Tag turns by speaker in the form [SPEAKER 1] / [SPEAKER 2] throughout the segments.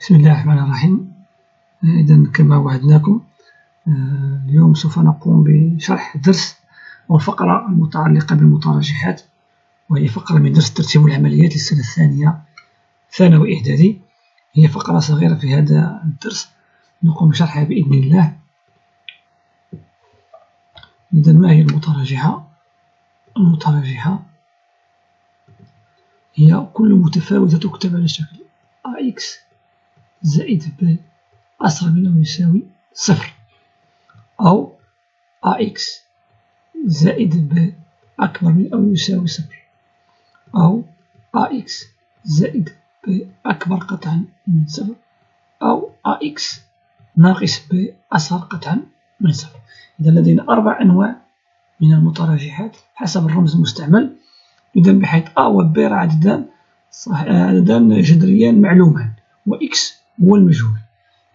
[SPEAKER 1] بسم الله الرحمن الرحيم. إذن كما وعدناكم اليوم سوف نقوم بشرح الدرس والفقرة المتعلقة بالمتراجحات، وهي فقرة من درس ترتيب العمليات للسنة الثانية ثانوي إعدادي. هي فقرة صغيرة في هذا الدرس نقوم بشرحها بإذن الله. إذن ما هي المتراجحة؟ المتراجحة هي كل متفاوتة تكتب على شكل AX زائد B أصغر من أو يساوي صفر، أو AX زائد B أكبر من أو يساوي صفر، أو AX زائد B أكبر قطعا من صفر، أو AX ناقص B أصغر قطعا من صفر. إذا لدينا 4 أنواع من المتراجحات حسب الرمز المستعمل. إذا بحيث A و B عددان جذريان معلومان، و X هو المجهول.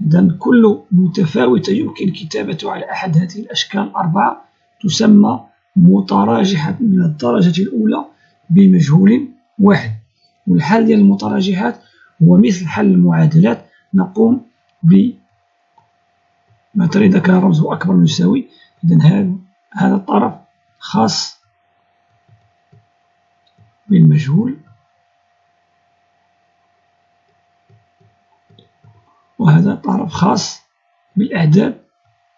[SPEAKER 1] إذا كل متفاوتة يمكن كتابتها على أحد هذه الأشكال الأربعة تسمى متراجحة من الدرجة الأولى بمجهول واحد. والحل ديال المتراجحات هو مثل حل المعادلات، نقوم مثلا إذا كان رمزه أكبر من يساوي، إذا هذا الطرف خاص بالمجهول وهذا طرف خاص بالأعداد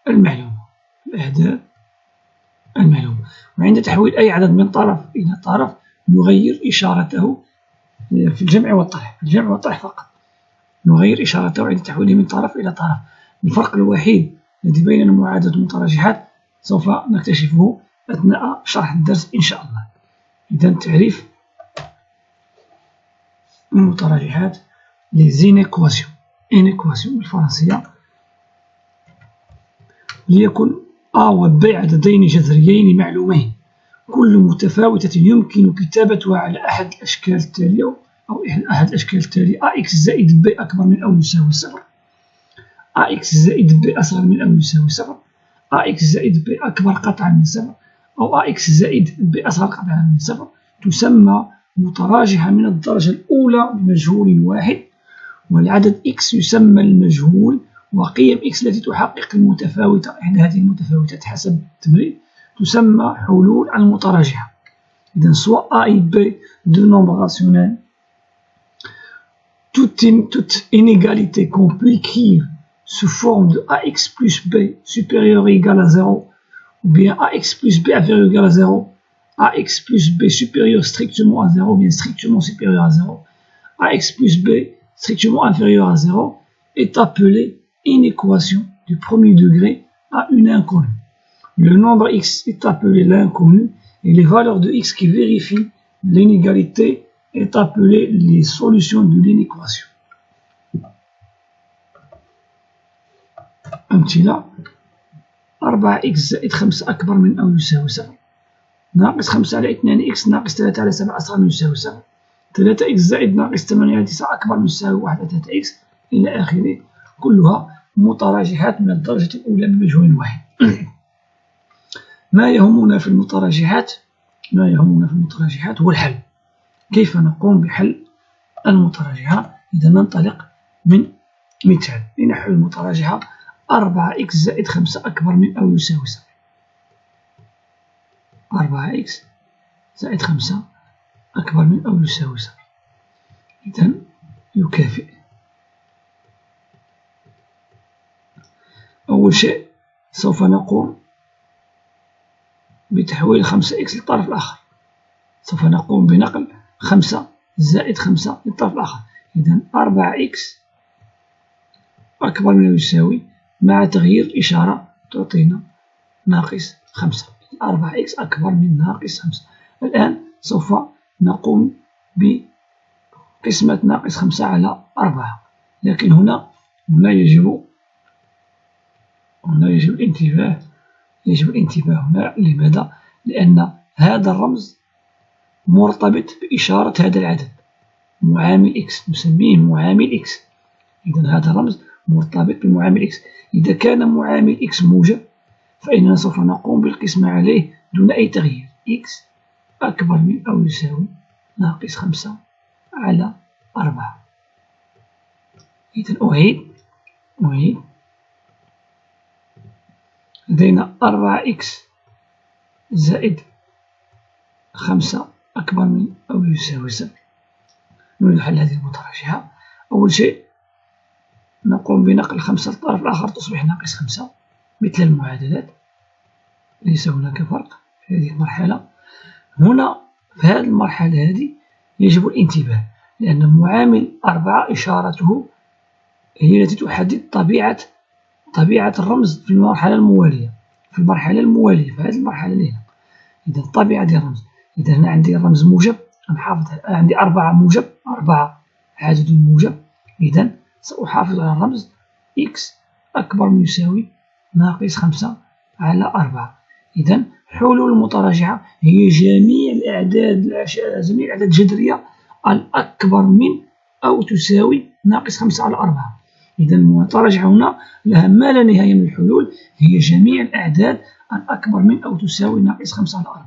[SPEAKER 1] المعلومة. وعند تحويل أي عدد من طرف إلى طرف نغير إشارته في الجمع والطرح فقط، نغير إشارته عند تحويله من طرف إلى طرف. الفرق الوحيد الذي بين معادلة المتراجحات سوف نكتشفه أثناء شرح الدرس إن شاء الله. إذا تعريف المتراجحات les inéquations بالفرنسية. ليكن A و B عددين جذريين معلومين، كل متفاوتة يمكن كتابتها على أحد الأشكال التالية أو أحد الأشكال التالية: AX زائد B أكبر من أو يساوي صفر، AX زائد B أصغر من أو يساوي صفر، AX زائد B أكبر قطعا من صفر، أو AX زائد B أصغر قطعا من صفر. تسمى متراجحة من الدرجة الأولى بمجهول واحد، والعدد X يسمى المجهول، وقيم X التي تحقق المتفاوتة إحدى هذه المتفاوتات حسب التمرين تسمى حلول المتراجحة. إذا soit A et B deux nombres rationnels, toute inégalité qu'on peut écrire sous forme de AX plus B supérieur ou égal à 0, ou bien AX plus B inférieur ou égal à 0, AX plus B supérieur strictement à 0, ou bien strictement supérieur à 0, AX plus B strictement inférieur à 0, est appelée une équation du premier degré à une inconnue. Le nombre X est appelé l'inconnu et les valeurs de X qui vérifient l'inégalité est appelée les solutions de l'inéquation. أمثلة: 4x زائد 5 أكبر من أو يساوي 0، ناقص 5 على 2x ناقص 3 على 7 أصغر من يساوي 0، 3x زائد ناقص 8 على 9 أكبر من يساوي 1 على 3x إلى آخره. كلها متراجحات من الدرجة الأولى بمجهول واحد. ما يهمنا في المتراجحات هو الحل. كيف نقوم بحل المتراجحة؟ إذا ننطلق من مثال لنحل المتراجحة: 4x زائد 5 أكبر من أو يساوي 0. 4x زائد 5 أكبر من أو يساوي 0. إذا يكافئ. أول شيء سوف نقوم بتحويل 5x للطرف الآخر، سوف نقوم بنقل 5 زائد 5 للطرف الآخر. إذا 4x أكبر من أو يساوي مع تغيير الإشارة تعطينا ناقص 5. 4x أكبر من ناقص 5. الآن سوف نقوم بقسمة ناقص 5 على 4، لكن هنا يجب الانتباه هنا. لماذا؟ لأن هذا الرمز مرتبط بإشارة هذا العدد، معامل X، نسميه معامل X. إذا هذا الرمز مرتبط بمعامل X. إذا كان معامل X موجب فإننا سوف نقوم بالقسمة عليه دون أي تغيير: X أكبر من أو يساوي ناقص 5 على 4. إذا أعيد لدينا 4x زائد 5 أكبر من أو يساوي 0. نريد حل هذه المتراجعة. أول شيء نقوم بنقل 5 للطرف الآخر تصبح ناقص 5 مثل المعادلات، ليس هناك فرق في هذه المرحلة. هنا في هذه المرحلة هذه يجب الانتباه، لأن معامل 4 إشارته هي التي تحدد طبيعة الرمز في المرحلة الموالية، في هذه المرحلة هنا. إذا الطبيعة ديال الرمز، إذا هنا عندي الرمز موجب، نحافظ عندي 4 موجب، 4 عدد موجب، إذا سأحافظ على الرمز x أكبر من يساوي ناقص 5 على 4. إذا حلول المتراجعة هي جميع الأعداد الجذرية الأكبر من أو تساوي ناقص 5 على 4. إذا المتراجعة هنا لها ما لا نهاية من الحلول، هي جميع الأعداد الأكبر من أو تساوي ناقص 5 على 4.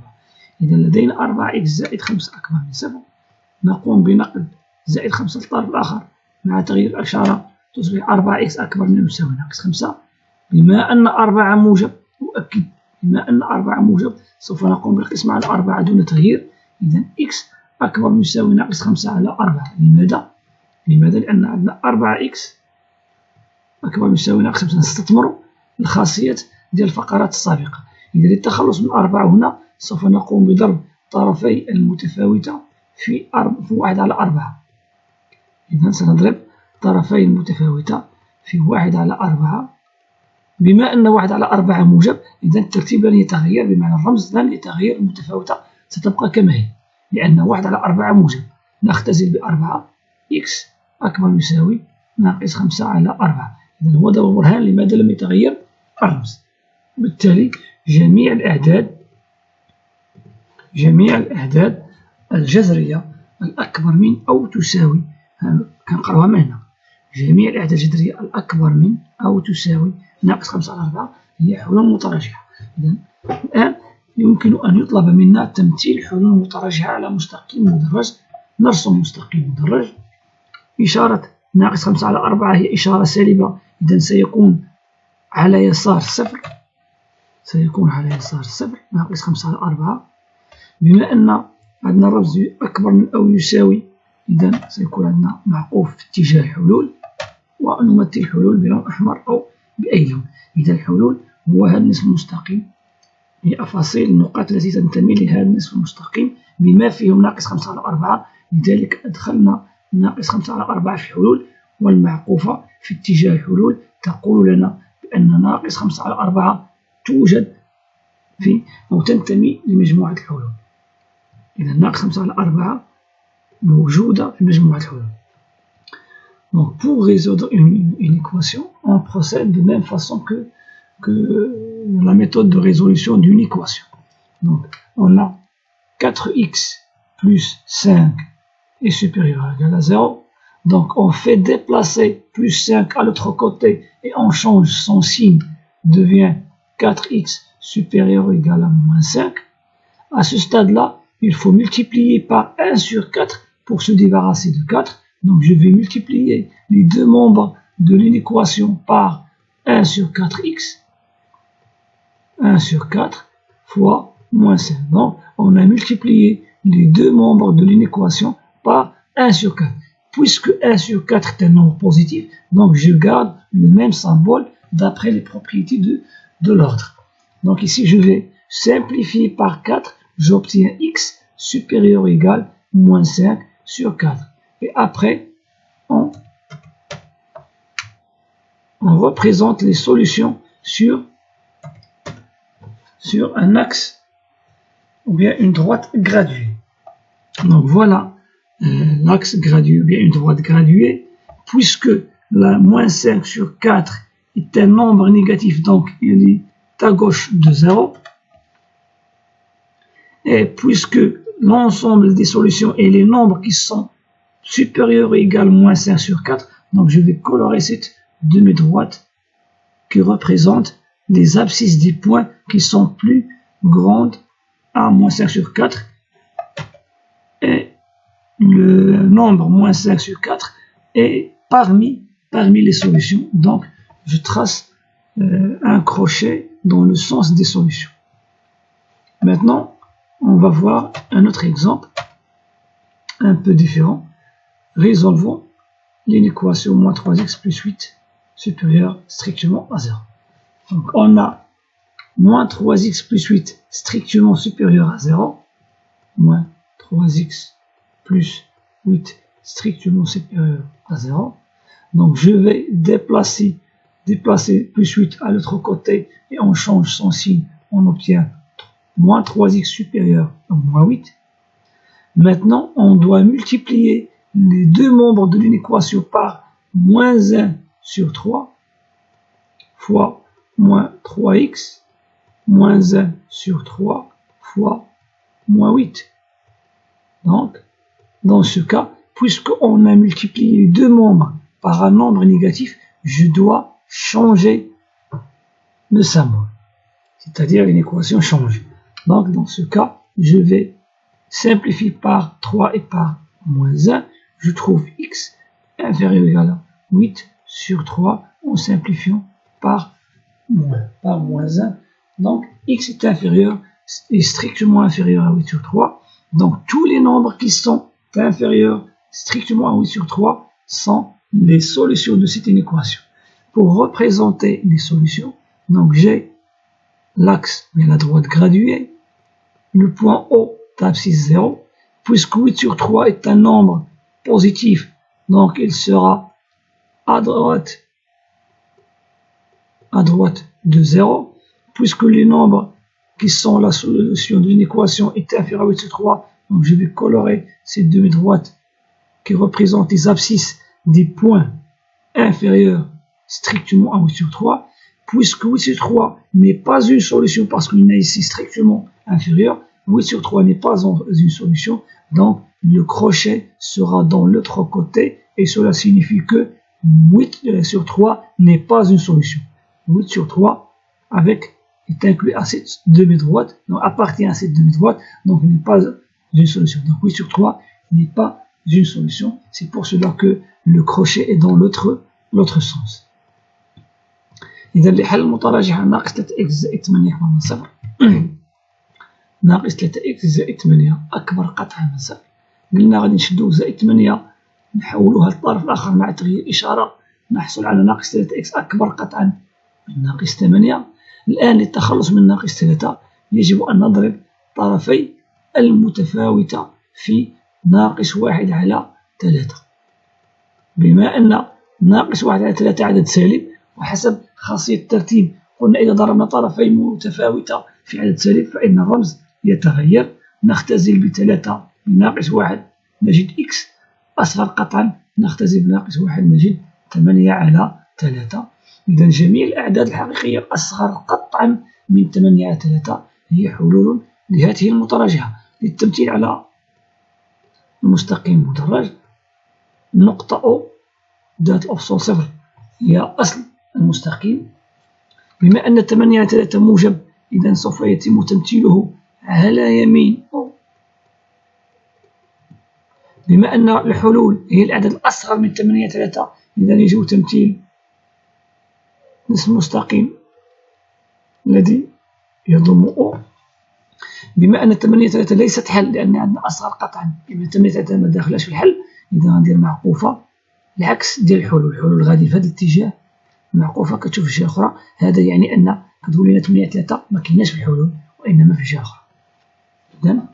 [SPEAKER 1] إذا لدينا 4x زائد 5 أكبر من 0. نقوم بنقل زائد 5 للطرف الآخر مع تغيير الإشارة تصبح 4x أكبر من أو يساوي ناقص 5. بما أن 4 موجب، أؤكد بما أن 4 موجب سوف نقوم بالقسمة على 4 دون تغيير. إذا x أكبر من يساوي ناقص 5 على 4. لماذا؟ لأن عندنا 4x أكبر من يساوي ناقص 5. نستثمر الخاصية ديال الفقرات السابقة. إذا للتخلص من 4 هنا سوف نقوم بضرب طرفي المتفاوتة في 1 على 4. إذا سنضرب طرفي المتفاوتة في 1 على 4. بما أن 1 على 4 موجب، إذا الترتيب لن يتغير، بمعنى الرمز لن يتغير، المتفاوتة ستبقى كما هي، لأن 1 على 4 موجب. نختزل ب4 x أكبر من يساوي ناقص 5 على 4. إذا هو دور برهان لماذا لم يتغير الرمز. بالتالي جميع الأعداد الجذرية الأكبر من أو تساوي، كنقراوها من هنا، جميع الأعداد الجذرية الأكبر من أو تساوي ناقص 5 على 4 هي حلول متراجعة. إذا الآن يمكن أن يطلب منا تمثيل حلول متراجعة على مستقيم مدرج. نرسم مستقيم مدرج. إشارة ناقص 5 على 4 هي إشارة سالبة، إذا سيكون على يسار صفر، ناقص 5 على 4. بما أن عندنا الرمز أكبر من أو يساوي، إذا سيكون عندنا معقوف في اتجاه الحلول، ونمثل الحلول بلون أحمر أو بأي لون. إذا الحلول هو هذا النصف المستقيم، هي أفاصيل النقاط التي تنتمي لهذا النصف المستقيم بما فيهم ناقص 5 على 4. لذلك أدخلنا ناقص 5 على 4 في الحلول، والمعقوفة في اتجاه الحلول تقول لنا بأن ناقص 5 على 4 توجد في أو تنتمي لمجموعة الحلول. إذا ناقص 5 على 4 موجودة في مجموعة الحلول. Donc, pour résoudre une équation, on procède de même façon que la méthode de résolution d'une équation. Donc, on a 4x plus 5 est supérieur ou égal à 0. Donc, on fait déplacer plus 5 à l'autre côté et on change son signe, devient 4x supérieur ou égal à moins 5. À ce stade-là, il faut multiplier par 1 sur 4 pour se débarrasser de 4. Donc, je vais multiplier les deux membres de l'équation par 1 sur 4x. 1 sur 4 fois moins 5. Donc, on a multiplié les deux membres de l'équation par 1 sur 4. Puisque 1 sur 4 est un nombre positif, donc je garde le même symbole d'après les propriétés de l'ordre. Donc ici, je vais simplifier par 4, j'obtiens x supérieur ou égal à moins 5 sur 4. Et après, on représente les solutions sur un axe ou bien une droite graduée. Donc voilà l'axe gradué ou bien une droite graduée. Puisque la moins 5 sur 4 est un nombre négatif, donc il est à gauche de 0. Et puisque l'ensemble des solutions et les nombres qui sont supérieurs ou égaux à moins 5 sur 4, donc je vais colorer cette demi-droite qui représente les abscisses des points qui sont plus grandes à moins 5 sur 4. Et le nombre moins 5 sur 4 est parmi parmi les solutions. Donc, je trace un crochet dans le sens des solutions. Maintenant, on va voir un autre exemple, un peu différent. Résolvons l'inéquation moins 3x plus 8 supérieur strictement à 0. Donc, on a moins 3x plus 8 strictement supérieur à 0, moins 3x plus 8 strictement supérieur à 0. Donc, je vais déplacer plus 8 à l'autre côté et on change son signe, on obtient moins 3x supérieur à moins 8. Maintenant, on doit multiplier les deux membres de l'inéquation par moins 1 sur 3 fois moins 3x moins 1 sur 3 fois moins 8. Donc, dans ce cas, puisqu'on a multiplié les deux membres par un nombre négatif, je dois changer le symbole, c'est-à-dire l'équation change. Donc, dans ce cas, je vais simplifier par 3 et par moins 1. Je trouve x inférieur ou égal à 8 sur 3 en simplifiant par moins 1. Donc, x est strictement inférieur à 8 sur 3. Donc, tous les nombres qui sont inférieurs strictement à 8 sur 3 sont les solutions de cette inéquation. Pour représenter les solutions, donc j'ai l'axe vers la droite graduée, le point O d'abscisse 0, puisque 8 sur 3 est un nombre positif, donc il sera à droite de 0, puisque les nombres qui sont la solution d'une équation est inférieur à 8 sur 3, donc je vais colorer ces demi-droites qui représentent les abscisses des points inférieurs strictement à 8 sur 3, puisque 8 sur 3 n'est pas une solution parce qu'il est ici strictement inférieur, 8 sur 3 n'est pas une solution, donc le crochet sera dans l'autre côté et cela signifie que 8 sur 3 n'est pas une solution. 8 sur 3 est inclus à cette demi-droite, donc appartient à cette demi-droite, donc n'est pas une solution. Donc 8 sur 3 n'est pas une solution, c'est pour cela que le crochet est dans l'autre sens. إذا اللي حل المتراجعة ناقص 3x زائد 8 أكبر من 0 ناقص 3x زائد 8 أكبر قطعا من 0. قلنا غادي نشدو زائد 8 نحولوها للطرف الآخر مع تغيير إشارة نحصل على ناقص 3x أكبر قطعا من ناقص 8. الآن للتخلص من ناقص 3 يجب أن نضرب طرفي المتفاوتة في ناقص 1 على 3. بما أن ناقص 1 على 3 عدد سالب، وحسب خاصية الترتيب قلنا إذا ضربنا طرفي متفاوتة في عدد سالب فإن الرمز يتغير. نختزل ب3 بناقص 1 نجد x أصغر قطعا، نختزل بناقص 1 نجد 8 على 3. إذا جميع الأعداد الحقيقية أصغر قطعا من 8 على 3 هي حلول لهذه المتراجعة. للتمثيل على المستقيم المدرج، نقطة O ذات أفصل 0 هي أصل المستقيم. بما أن 8 على 3 موجب، إذا سوف يتم تمثيله على يمين O. بما أن الحلول هي الأعداد الأصغر من 8 على 3، إذا يجب تمثيل نصف المستقيم الذي يضم O. بما أن 8 على 3 ليست حل لأن عندنا أصغر قطعا، بما 8 على 3 ما داخلاش في الحل، إذا غندير معقوفة العكس ديال الحلول غادي في هذا الاتجاه، معقوفة كتشوف في جهة أخرى. هذا يعني أن كتقول لنا 8 على 3 ما كايناش في الحلول وإنما في جهة أخرى. إذا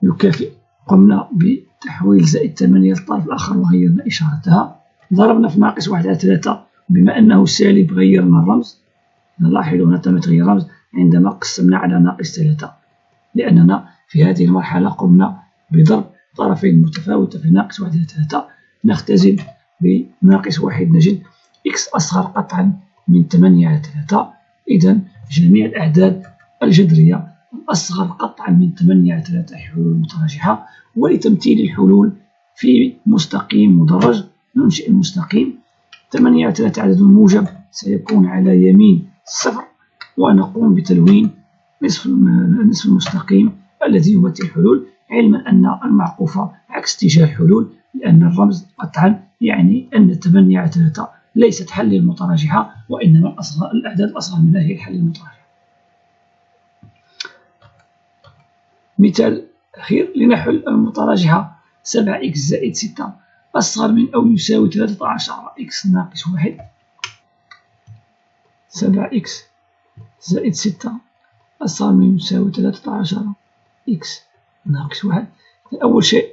[SPEAKER 1] يكافئ، قمنا بتحويل زائد 8 للطرف الآخر وغيرنا إشارتها، ضربنا في ناقص 1 على 3، بما أنه سالب غيرنا الرمز. نلاحظ هنا تم تغيير الرمز عندما قسمنا على ناقص 3، لأننا في هذه المرحلة قمنا بضرب طرفين متفاوتة في ناقص 1 على 3. نختزل بناقص 1 نجد x أصغر قطعا من 8 على 3. إذا جميع الأعداد الجذرية الأصغر قطعا من 8 على 3 حلول متراجحة. ولتمثيل الحلول في مستقيم مدرج ننشئ المستقيم. 8 على 3 عدد موجب سيكون على يمين 0، ونقوم بتلوين نصف المستقيم الذي يمثل الحلول، علما أن المعقوفة عكس اتجاه الحلول، لأن الرمز قطعا يعني أن 8 على 3 ليست حل للمتراجحة، وإنما الأعداد الأصغر منها هي الحل للمتراجحة. مثال أخير لنحل المتراجحة 7 إكس زائد 6 أصغر من أو يساوي 13 إكس ناقص 1. 7 إكس زائد 6 أصغر من يساوي 13 إكس ناقص 1. أول شيء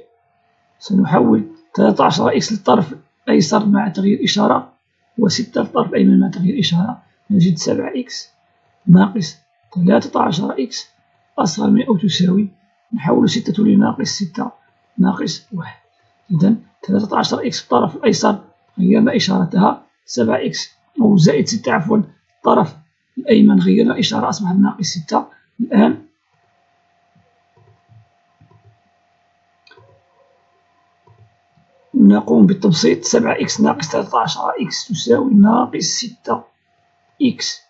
[SPEAKER 1] سنحول 13 إكس للطرف الأيسر مع تغيير إشارة، و6 للطرف الأيمن مع تغيير إشارة. نجد 7 إكس ناقص 13 إكس أصغر من أو تساوي، نحول 6 لناقص 6 ناقص 1. إذن 13 إكس في الطرف الأيسر غيرنا إشارتها، 7 إكس أو زائد 6 عفوا الطرف الأيمن غيرنا إشارة أصبحت ناقص 6. الآن نقوم بالتبسيط. 7 إكس ناقص 13 إكس تساوي ناقص 6 إكس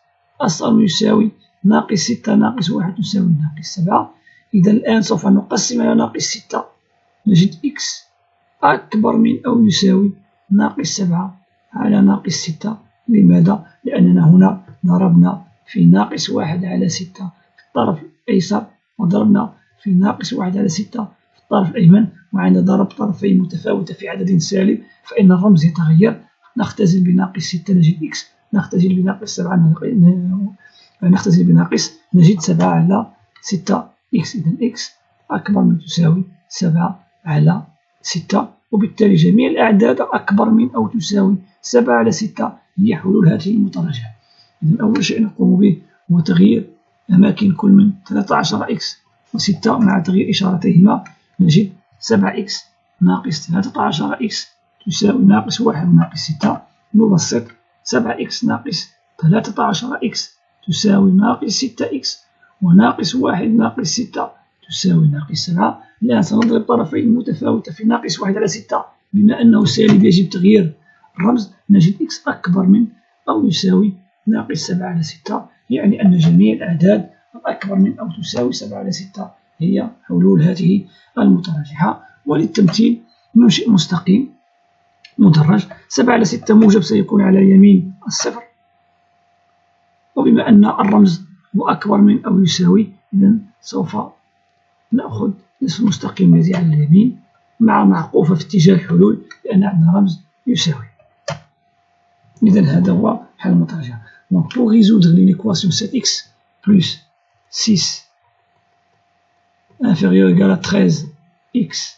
[SPEAKER 1] أصغر من يساوي ناقص 6 ناقص 1 تساوي ناقص 7. إذا الآن سوف نقسم على ناقص 6، نجد إكس أكبر من أو يساوي ناقص 7 على ناقص 6. لماذا؟ لأننا هنا ضربنا في ناقص 1 على 6 في الطرف الأيسر، وضربنا في ناقص 1 على 6 في الطرف الأيمن، وعند ضرب طرفين متفاوتة في عدد سالب فإن الرمز يتغير. نختزل بناقص 6 نجد إكس، نختزل بناقص 7 نختزل بناقص نجد 7 على 6 إكس. إذا إكس أكبر من تساوي 7 على 6، وبالتالي جميع الأعداد أكبر من أو تساوي 7 على 6 هي حلول هذه المتراجعة. إذا أول شيء نقوم به هو تغيير أماكن كل من 13 إكس و6 مع تغيير إشارتيهما. نجد 7 إكس ناقص 13 إكس تساوي ناقص 1 وناقص 6. نبسط. 7 إكس ناقص 13 إكس تساوي ناقص 6 إكس، وناقص 1 ناقص 6 تساوي ناقص 7. الآن سنضرب طرفين متفاوتة في ناقص 1 على 6، بما أنه سالب يجب تغيير الرمز. نجد إكس أكبر من أو يساوي ناقص 7 على 6، يعني أن جميع الأعداد الأكبر من أو تساوي 7 على 6 هي حلول هذه المتراجحة. وللتمثيل ننشئ مستقيم مدرج. 7 على 6 موجب سيكون على يمين الصفر، وبما أن الرمز هو أكبر من أو يساوي إذن سوف نأخذ نصف المستقيم الذي على اليمين مع معقوفة في اتجاه الحلول لأن عندنا رمز يساوي. إذن هذا هو حل المتراجعة. Donc pour résoudre l'équation 7x plus 6 inférieur ou égal à 13x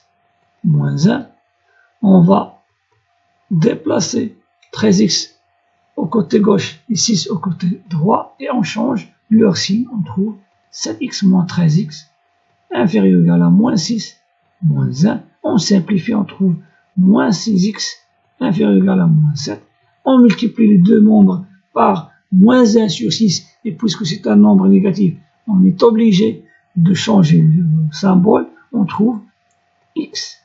[SPEAKER 1] moins 1, on va déplacer 13x au côté gauche et 6 au côté droit et on change leur signe. On trouve 7x moins 13x inférieur ou égal à moins 6 moins 1. On simplifie, on trouve moins 6x inférieur ou égal à moins 7. On multiplie les deux nombres par moins 1 sur 6, et puisque c'est un nombre négatif, on est obligé de changer le symbole. On trouve x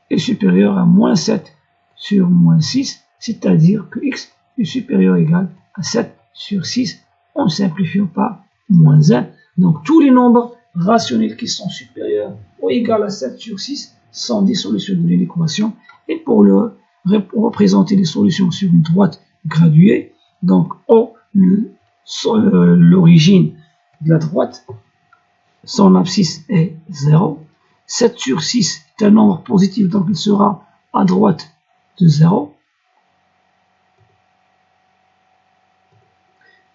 [SPEAKER 1] est supérieur à moins 7 sur moins 6, c'est-à-dire que x est supérieur ou égal à 7 sur 6 en simplifiant par moins 1. Donc tous les nombres rationnels qui sont supérieurs ou égaux à 7 sur 6 sont des solutions de l'équation. Et pour représenter les solutions sur une droite graduée, donc O, l'origine de la droite, son abscisse est 0. 7 sur 6 est un nombre positif, donc il sera à droite de 0.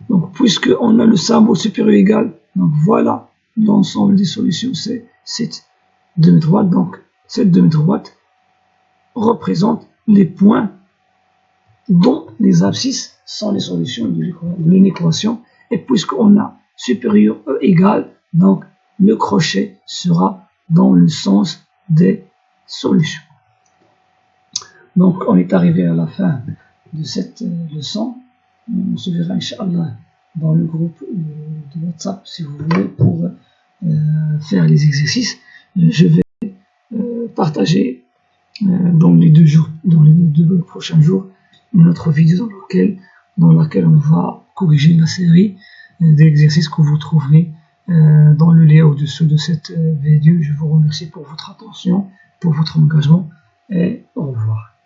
[SPEAKER 1] Donc puisqu'on a le symbole supérieur égal, donc voilà l'ensemble des solutions, c'est cette demi-droite. Donc cette demi-droite représente les points dont les abscisses sont les solutions de l'équation. Et puisqu'on a supérieur E égal, donc le crochet sera dans le sens des solutions. Donc on est arrivé à la fin de cette leçon. On se verra Inch'Allah dans le groupe de WhatsApp si vous voulez pour faire les exercices. Je vais partager dans les deux prochains jours une autre vidéo dans laquelle on va corriger la série d'exercices que vous trouverez dans le lien au-dessous de cette vidéo. Je vous remercie pour votre attention, pour votre engagement. et au revoir.